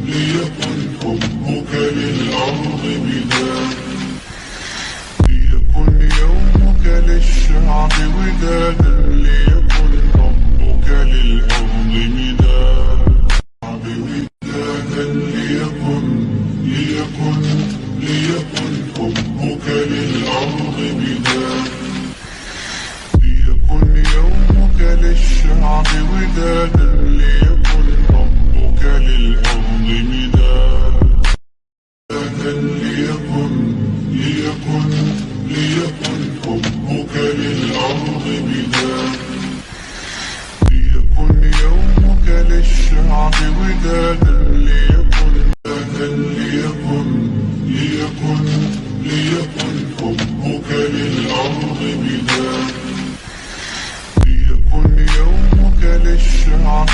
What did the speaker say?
ليكن حبك للأرض مداد، ليكن يومك للشعب ودادا، ليكن ربك للأرض مداد، ليكن حبك للأرض مداد، ليكن يومك للشعب ودادا، ليكن ربك للأرض مداد، ليكن حبك للأرض مداد، ليكن يومك للشعب ودادا، ليكن حبك للأرض مداد، ليكن يومك للشعب